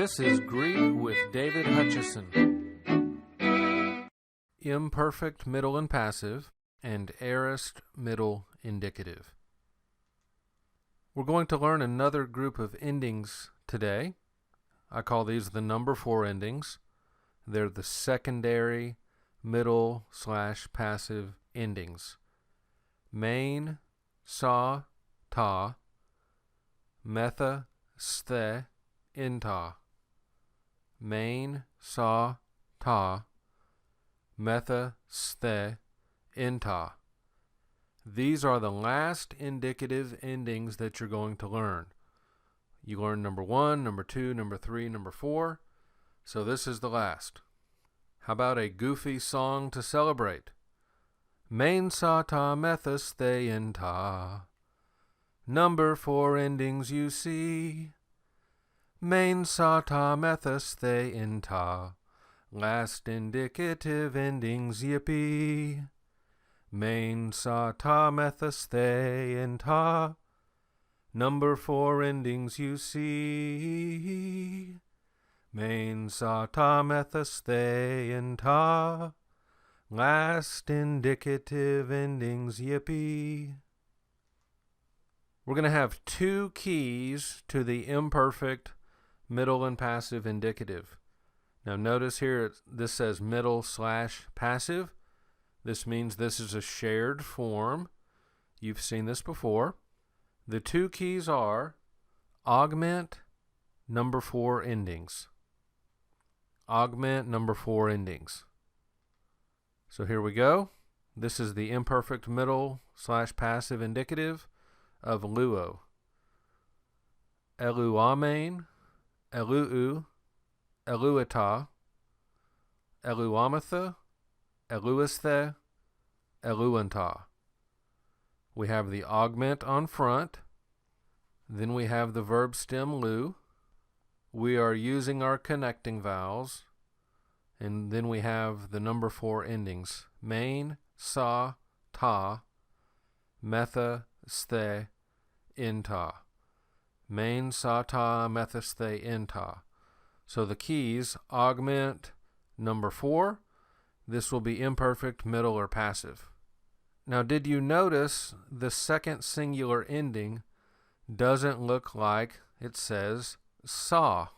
This is Greek with David Hutchison. Imperfect middle and passive and aorist middle indicative. We're going to learn another group of endings today. I call these the number 4 endings. They're the secondary middle/passive endings. Main, sa, ta, metha, ste, inta. Main, sa, ta, metha, ste, inta. These are the last indicative endings that you're going to learn. You learn number 1, number 2, number 3, number 4. So this is the last. How about a goofy song to celebrate? Main, sa, ta, metha, ste, inta. Number 4 endings you see. Main, sa, ta, metha, ste, inta. Last indicative endings, yippee. Main, sa, ta, metha, ste, inta. Number 4 endings you see. Main, sa, ta, metha, ste, inta. Last indicative endings, yippee. We're going to have 2 keys to the imperfect middle and passive indicative. Now notice here this says middle/passive. This means this is a shared form. You've seen this before. The 2 keys are augment, number 4 endings. Augment, number 4 endings. So here we go. This is the imperfect middle/passive indicative of luo. Eluamein, eluu, eluita, eluamatha, eluisthe, eluanta. We have the augment on front. Then we have the verb stem lu. We are using our connecting vowels. And then we have the number 4 endings. Main, sa, ta, metha, ste, inta. Main, sa, ta, metha, ste, inta. So the keys, augment, number 4. This will be imperfect, middle, or passive. Now, did you notice the second singular ending doesn't look like it says saw?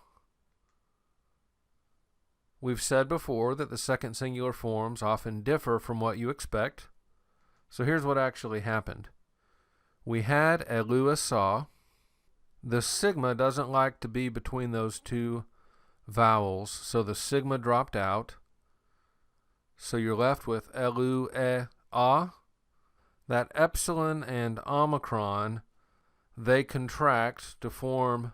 We've said before that the second singular forms often differ from what you expect. So here's what actually happened. We had elua saw. The sigma doesn't like to be between those 2 vowels, so the sigma dropped out. So you're left with elu, e, a. That epsilon and omicron, they contract to form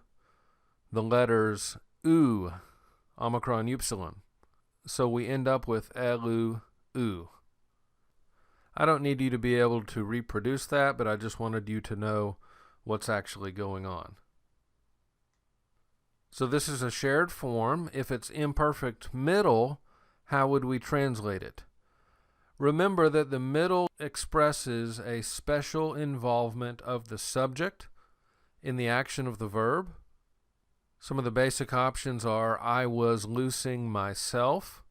the letters u, omicron, upsilon. So we end up with elu, u. I don't need you to be able to reproduce that, but I just wanted you to know what's actually going on. So this is a shared form. If it's imperfect middle, how would we translate it? Remember that the middle expresses a special involvement of the subject in the action of the verb. Some of the basic options are I was loosing myself,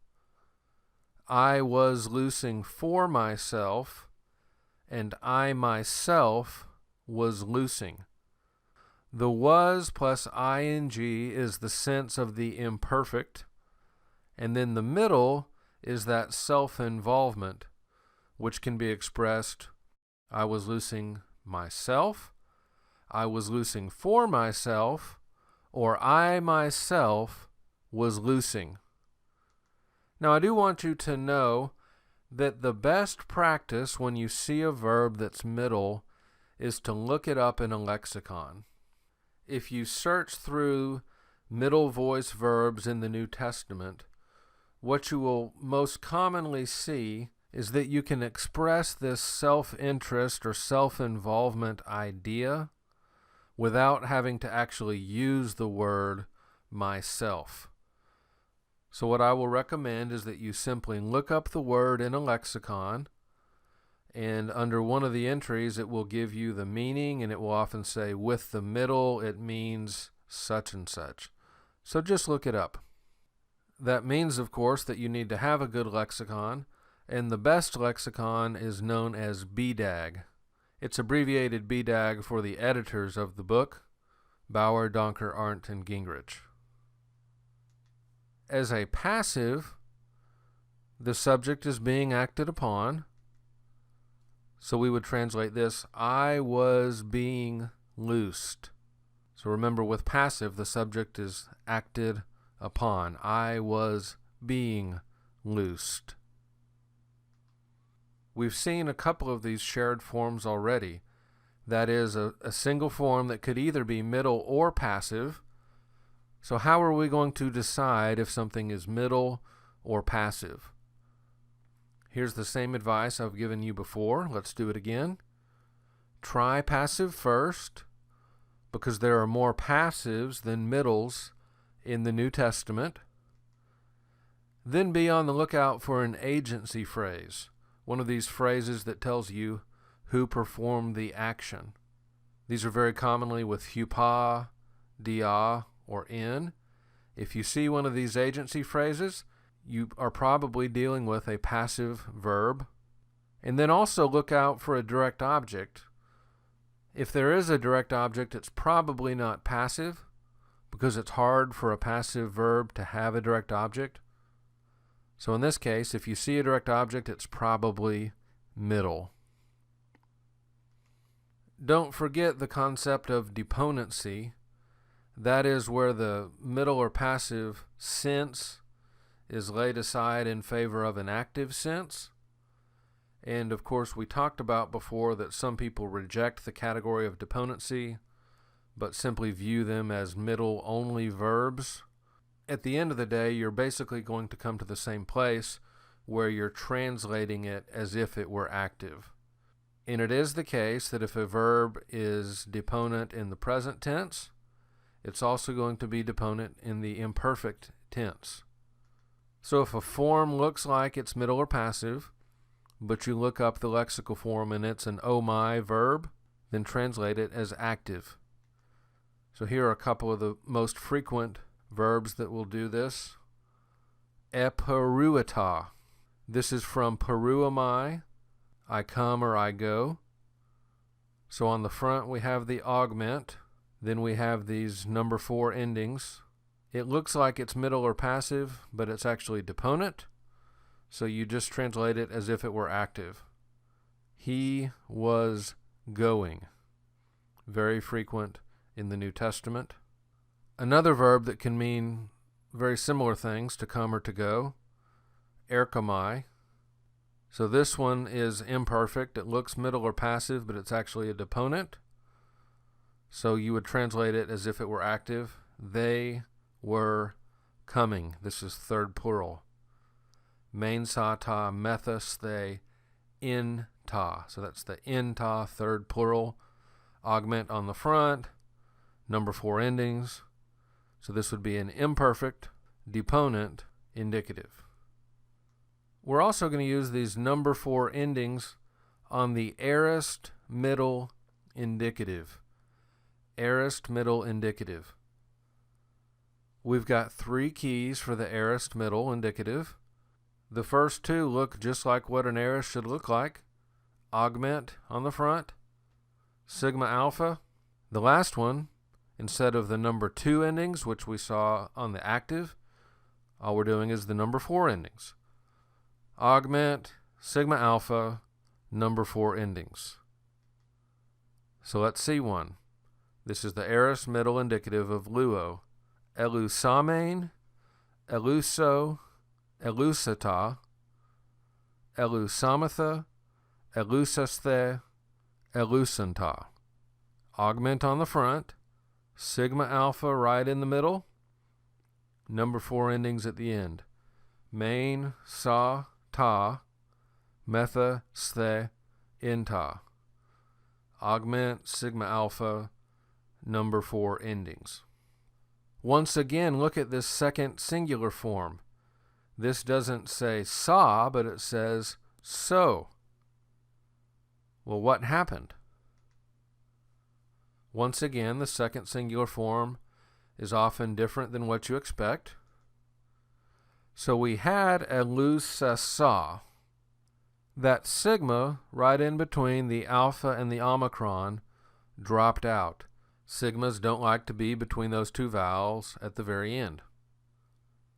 I was loosing for myself, and I myself was loosing. The was plus ing is the sense of the imperfect, and then the middle is that self-involvement, which can be expressed I was loosing myself, I was loosing for myself, or I myself was loosing. Now I do want you to know that the best practice when you see a verb that's middle is to look it up in a lexicon. If you search through middle voice verbs in the New Testament, what you will most commonly see is that you can express this self-interest or self-involvement idea without having to actually use the word myself. So what I will recommend is that you simply look up the word in a lexicon, and under one of the entries it will give you the meaning, and it will often say with the middle it means such and such. So just look it up. That means, of course, that you need to have a good lexicon, and the best lexicon is known as BDAG. It's abbreviated BDAG for the editors of the book, Bauer, Donker, Arndt, and Gingrich. As a passive, the subject is being acted upon. So we would translate this, I was being loosed. So remember, with passive, the subject is acted upon. I was being loosed. We've seen a couple of these shared forms already. That is a single form that could either be middle or passive. So how are we going to decide if something is middle or passive? Here's the same advice I've given you before. Let's do it again. Try passive first, because there are more passives than middles in the New Testament. Then be on the lookout for an agency phrase, one of these phrases that tells you who performed the action. These are very commonly with hupa, dia, or in. If you see one of these agency phrases, you are probably dealing with a passive verb. And then also look out for a direct object. If there is a direct object, it's probably not passive, because it's hard for a passive verb to have a direct object. So in this case, if you see a direct object, it's probably middle. Don't forget the concept of deponency. That is where the middle or passive sense is laid aside in favor of an active sense. And of course, we talked about before that some people reject the category of deponency, but simply view them as middle-only verbs. At the end of the day, you're basically going to come to the same place where you're translating it as if it were active. And it is the case that if a verb is deponent in the present tense, it's also going to be deponent in the imperfect tense. So if a form looks like it's middle or passive, but you look up the lexical form and it's an oh my verb, then translate it as active. So here are a couple of the most frequent verbs that will do this. Eperuita. This is from peruamai, I come or I go. So on the front we have the augment, then we have these number 4 endings. It looks like it's middle or passive, but it's actually deponent. So you just translate it as if it were active. He was going. Very frequent in the New Testament. Another verb that can mean very similar things, to come or to go, erchomai. So this one is imperfect. It looks middle or passive, but it's actually a deponent. So you would translate it as if it were active. They were coming. This is third plural. Main sa ta methus they in ta. So that's the in ta, third plural. Augment on the front. Number 4 endings. So this would be an imperfect, deponent, indicative. We're also going to use these number 4 endings on the aorist middle indicative. Aorist middle indicative. We've got 3 keys for the aorist middle indicative. The first 2 look just like what an aorist should look like. Augment on the front, sigma alpha. The last one, instead of the number 2 endings, which we saw on the active, all we're doing is the number 4 endings. Augment, sigma alpha, number 4 endings. So let's see one. This is the aorist middle indicative of luo. Elusamein, eluso, elusata, elusamatha, elusasthe, elusanta. Augment on the front, sigma alpha right in the middle, number 4 endings at the end. Main, sa, ta, metha, sthe, inta. Augment, sigma alpha, number 4 endings. Once again, look at this second singular form. This doesn't say saw, but it says so. Well, what happened? Once again, the second singular form is often different than what you expect. So we had a loose saw. That sigma right in between the alpha and the omicron dropped out. Sigmas don't like to be between those two vowels at the very end.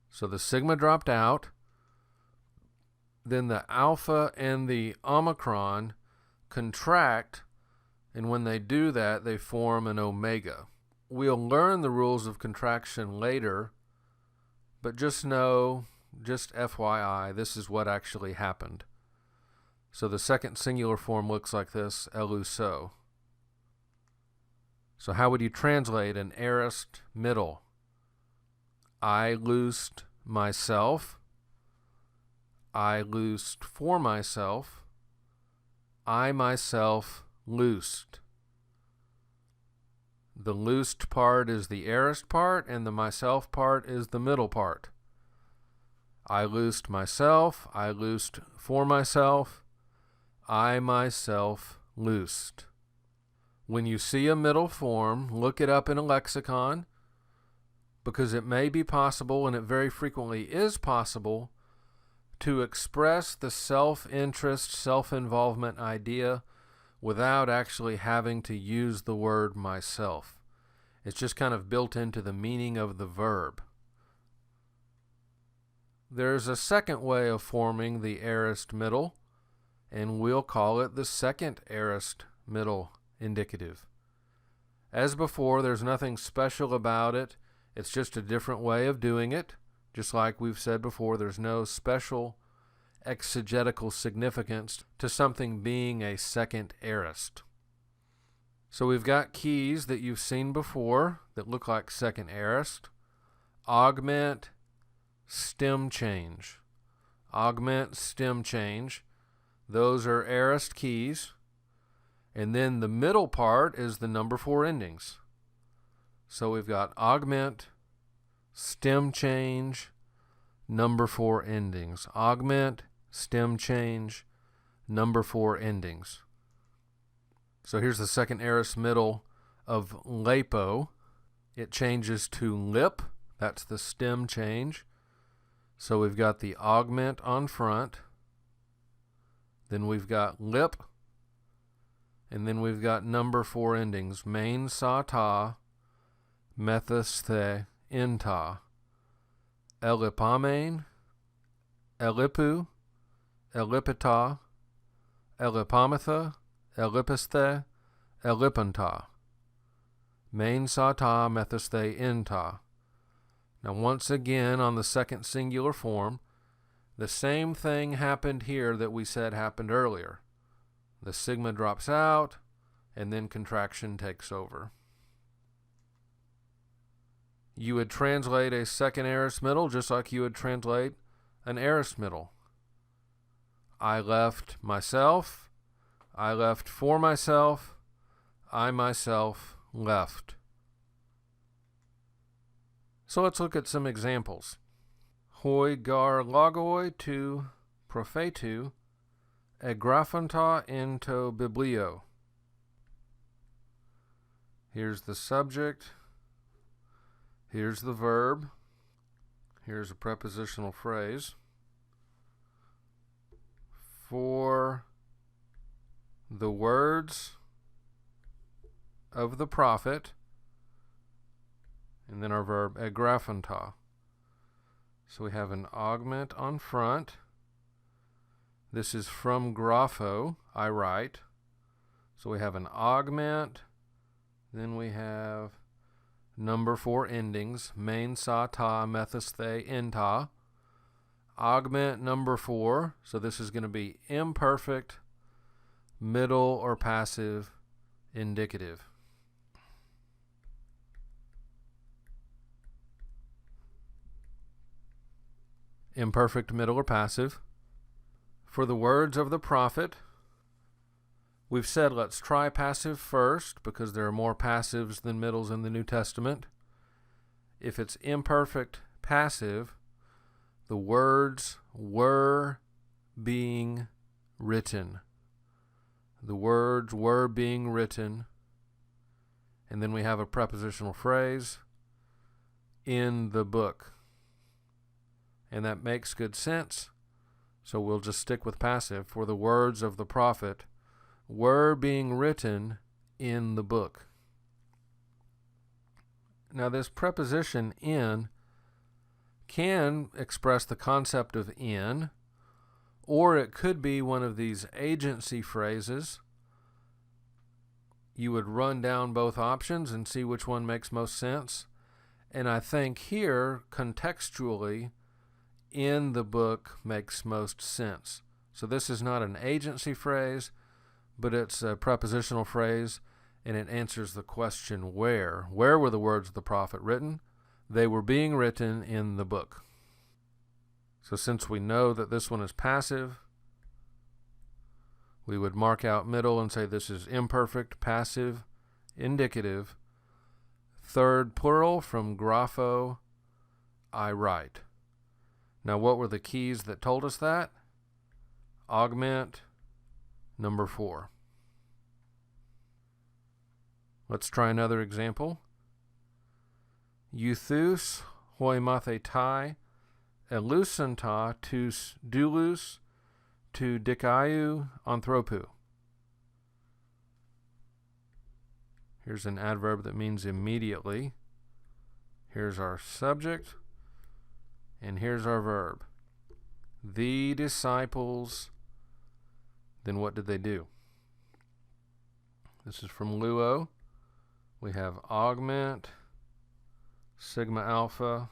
So the sigma dropped out. Then the alpha and the omicron contract, and when they do that, they form an omega. We'll learn the rules of contraction later, but just know, just FYI, this is what actually happened. So the second singular form looks like this, eluso. So how would you translate an aorist middle? I loosed myself. I loosed for myself. I myself loosed. The loosed part is the aorist part, and the myself part is the middle part. I loosed myself. I loosed for myself. I myself loosed. When you see a middle form, look it up in a lexicon, because it may be possible, and it very frequently is possible, to express the self-interest, self-involvement idea without actually having to use the word myself. It's just kind of built into the meaning of the verb. There's a second way of forming the aorist middle, and we'll call it the second aorist middle indicative. As before, there's nothing special about it. It's just a different way of doing it. Just like we've said before, there's no special exegetical significance to something being a second aorist. So we've got keys that you've seen before that look like second aorist. Augment, stem change. Augment, stem change. Those are aorist keys. And then the middle part is the number 4 endings. So we've got augment, stem change, number 4 endings. Augment, stem change, number 4 endings. So here's the second aorist middle of lείπω. It changes to lip. That's the stem change. So we've got the augment on front. Then we've got lip. And then we've got number 4 endings. Main sa ta, methus the inta. Elipamen, elipu, elipita, elipamatha, elipisthe, elipanta. Main sa ta, methus the inta. Now once again on the second singular form, the same thing happened here that we said happened earlier. The sigma drops out, and then contraction takes over. You would translate a second aorist middle just like you would translate an aorist middle. I left myself. I left for myself. I myself left. So let's look at some examples. Hoi gar logoi tu prophetu egraphanta into biblio. Here's the subject. Here's the verb. Here's a prepositional phrase. For the words of the prophet, and then our verb egraphanta. So we have an augment on front. This is from grapho, I write. So we have an augment. Then we have number 4 endings. Main sa ta, methus the inta. Augment number 4. So this is going to be imperfect, middle or passive indicative. Imperfect, middle or passive. For the words of the prophet, we've said let's try passive first because there are more passives than middles in the New Testament. If it's imperfect passive, the words were being written. The words were being written. And then we have a prepositional phrase. in the book. And that makes good sense. So we'll just stick with passive. For the words of the prophet were being written in the book. Now this preposition in can express the concept of in, or it could be one of these agency phrases. You would run down both options and see which one makes most sense. And I think here, contextually, in the book makes most sense. So this is not an agency phrase, but it's a prepositional phrase, and it answers the question where. Where were the words of the prophet written? They were being written in the book. So since we know that this one is passive, we would mark out middle and say this is imperfect, passive, indicative, third plural from grapho, I write. Now what were the keys that told us that? Augment, number 4. Let's try another example. Euthus hoi mathetai elusanta tus doulos to dikaiou anthropou. Here's an adverb that means immediately. Here's our subject, and here's our verb. The disciples, then what did they do? This is from Luo. We have augment, sigma alpha,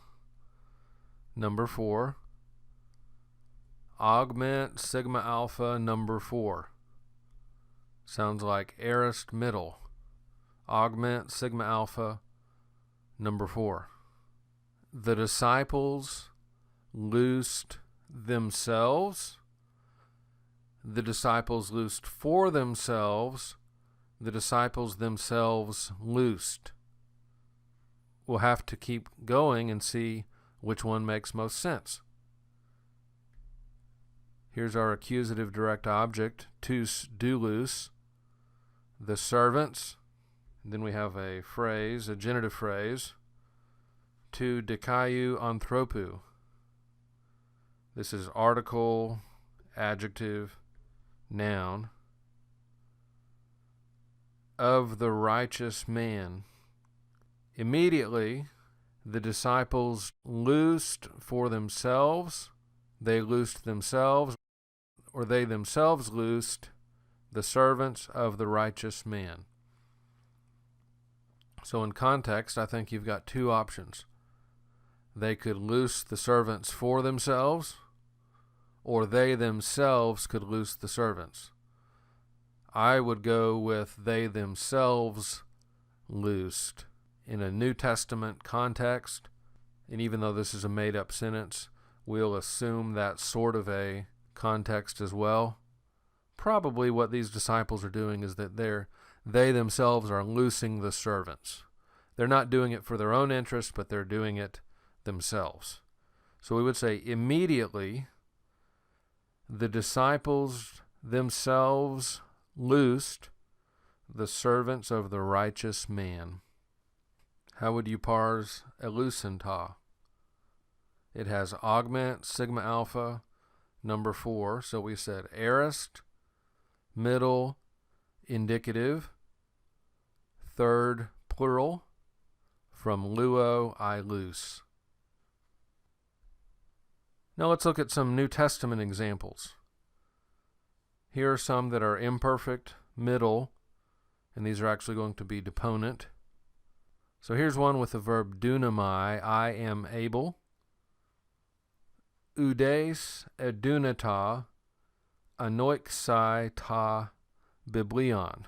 number 4. Augment, sigma alpha, number 4. Sounds like aorist middle. Augment, sigma alpha, number 4. The disciples loosed themselves. The disciples loosed for themselves. The disciples themselves loosed. We'll have to keep going and see which one makes most sense. Here's our accusative direct object, tus doulos, the servants. Then we have a phrase, a genitive phrase, to dikaiou anthropou. This is article, adjective, noun. Of the righteous man. Immediately, the disciples loosed for themselves. They loosed themselves, or they themselves loosed the servants of the righteous man. So in context, I think you've got two options. They could loose the servants for themselves, or they themselves could loose the servants. I would go with they themselves loosed. In a New Testament context, and even though this is a made-up sentence, we'll assume that sort of a context as well. Probably what these disciples are doing is that they themselves are loosing the servants. They're not doing it for their own interest, but they're doing it themselves. So we would say immediately the disciples themselves loosed the servants of the righteous man. How would you parse elusanta? It has augment, sigma alpha, number 4. So we said aorist, middle, indicative, third plural, from luo, I loose. Now let's look at some New Testament examples. Here are some that are imperfect, middle, and these are actually going to be deponent. So here's one with the verb dunamai, I am able. Oudes edunata anoixai ta biblion.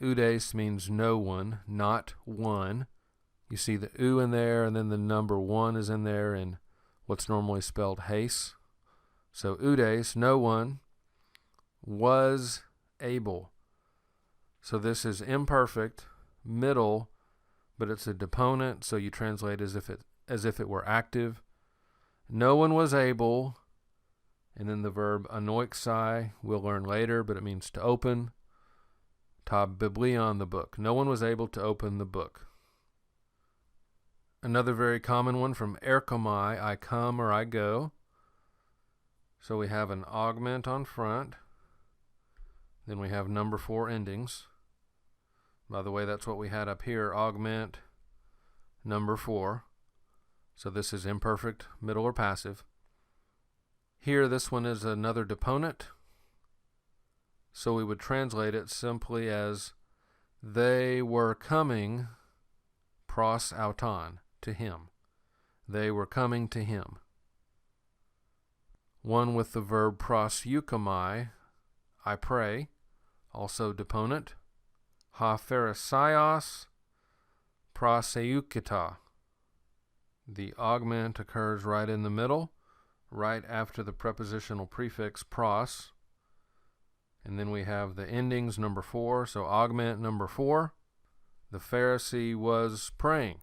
Oudes means no one, not one. You see the u in there, and then the number 1 is in there in what's normally spelled haste. So oudes, no one, was able. So this is imperfect, middle, but it's a deponent, so you translate as if it were active. No one was able, and then the verb anoixai, we'll learn later, but it means to open. Ta biblion, the book. No one was able to open the book. Another very common one from erkomai, I come or I go. So we have an augment on front. Then we have number 4 endings. By the way, that's what we had up here, augment number 4. So this is imperfect, middle, or passive. Here, this one is another deponent. So we would translate it simply as they were coming pros auton, to him. They were coming to him. One with the verb pros eukomai, I pray, also deponent. Ha pharisaios pros eukita. The augment occurs right in the middle, right after the prepositional prefix pros. And then we have the endings number 4, so augment number 4. The Pharisee was praying.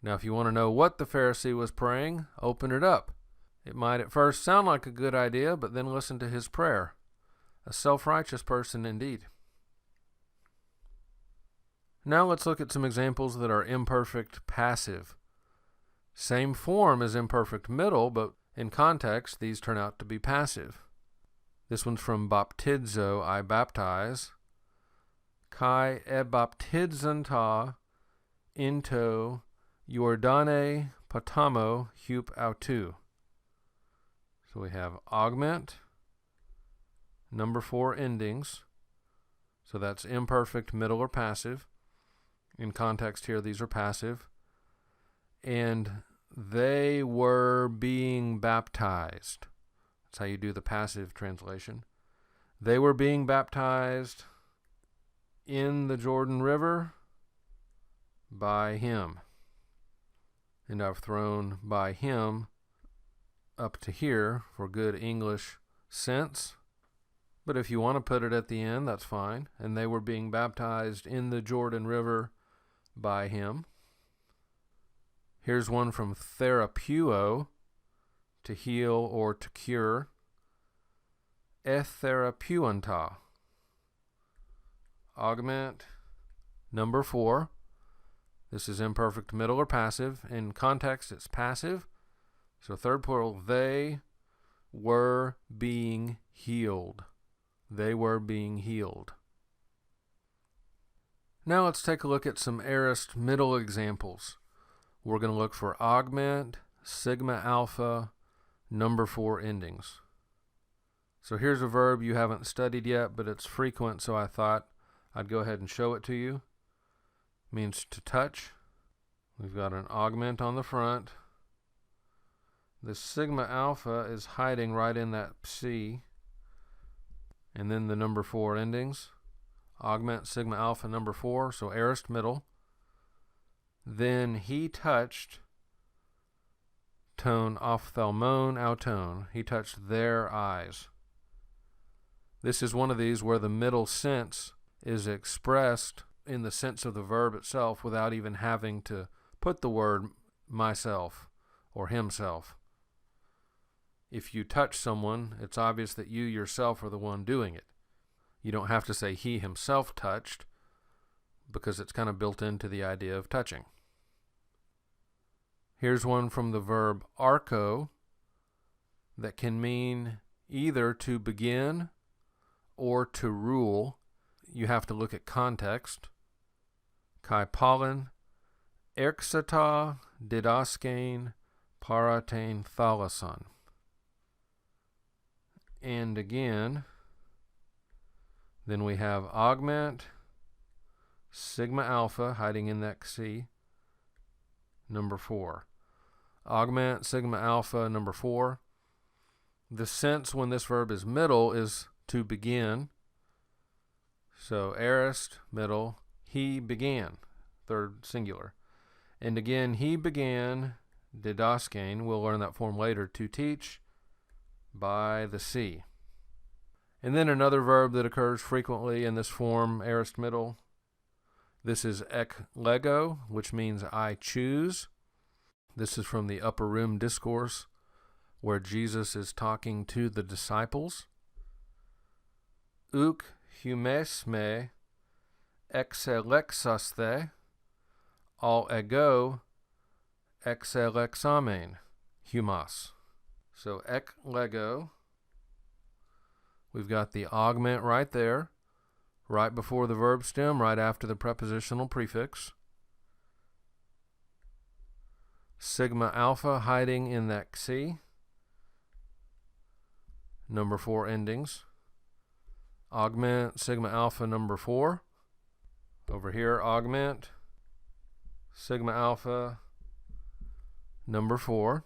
Now, if you want to know what the Pharisee was praying, open it up. It might at first sound like a good idea, but then listen to his prayer. A self-righteous person indeed. Now let's look at some examples that are imperfect passive. Same form as imperfect middle, but in context, these turn out to be passive. This one's from baptizo, I baptize. Kai ebaptizanta into Jordane patamo hup autu. So we have augment, number 4 endings. So that's imperfect, middle, or passive. In context here, these are passive. And they were being baptized. That's how you do the passive translation. They were being baptized in the Jordan River by him. And I've thrown by him up to here for good English sense. But if you want to put it at the end, that's fine. And they were being baptized in the Jordan River by him. Here's one from therapeuo, to heal or to cure. Etherapeuanta. Augment number 4. This is imperfect middle or passive. In context, it's passive. So third plural, they were being healed. They were being healed. Now let's take a look at some aorist middle examples. We're going to look for augment, sigma alpha, number 4 endings. So here's a verb you haven't studied yet, but it's frequent, so I thought I'd go ahead and show it to you. It means to touch. We've got an augment on the front. The sigma alpha is hiding right in that psi. And then the number 4 endings. Augment, sigma alpha, number 4, so aorist middle. Then he touched, tone ophthalmon auton. He touched their eyes. This is one of these where the middle sense is expressed in the sense of the verb itself without even having to put the word myself or himself. If you touch someone, it's obvious that you yourself are the one doing it. You don't have to say he himself touched because it's kind of built into the idea of touching. Here's one from the verb arco that can mean either to begin or to rule. You have to look at context. Kai pollen, erxata didaskein paratein thalason. And again, then we have augment, sigma alpha, hiding in that C, number 4. Augment, sigma alpha, number 4. The sense when this verb is middle is to begin. So aorist, middle, he began, third singular. And again, he began, didaskein, we'll learn that form later, to teach by the sea. And then another verb that occurs frequently in this form, aorist middle. This is ek lego, which means I choose. This is from the Upper Room Discourse, where Jesus is talking to the disciples. Uk humes me exelexaste all ego exelexamen, humas. So ek lego, we've got the augment right there, right before the verb stem, right after the prepositional prefix. Sigma alpha hiding in that xi. Number 4 endings. Augment, sigma alpha, number 4. Over here, augment, sigma alpha, number 4.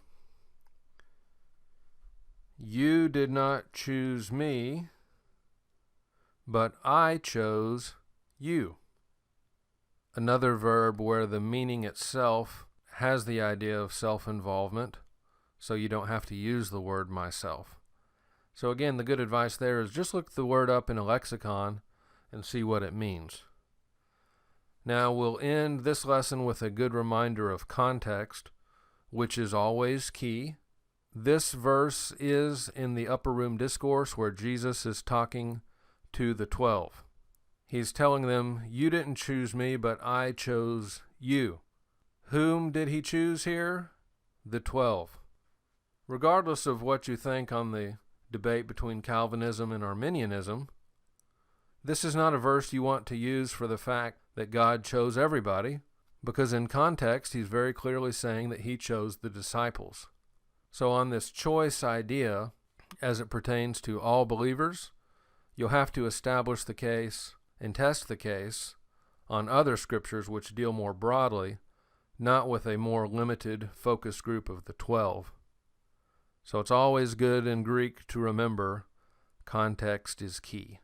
You did not choose me, but I chose you. Another verb where the meaning itself has the idea of self-involvement, so you don't have to use the word myself. So again, the good advice there is just look the word up in a lexicon and see what it means. Now we'll end this lesson with a good reminder of context, which is always key. This verse is in the upper room discourse where Jesus is talking to the 12. He's telling them, you didn't choose me, but I chose you. Whom did he choose here? The 12. Regardless of what you think on the debate between Calvinism and Arminianism, this is not a verse you want to use for the fact that God chose everybody, because in context he's very clearly saying that he chose the disciples. So on this choice idea, as it pertains to all believers, you'll have to establish the case and test the case on other scriptures which deal more broadly, not with a more limited focus group of the 12. So it's always good in Greek to remember context is key.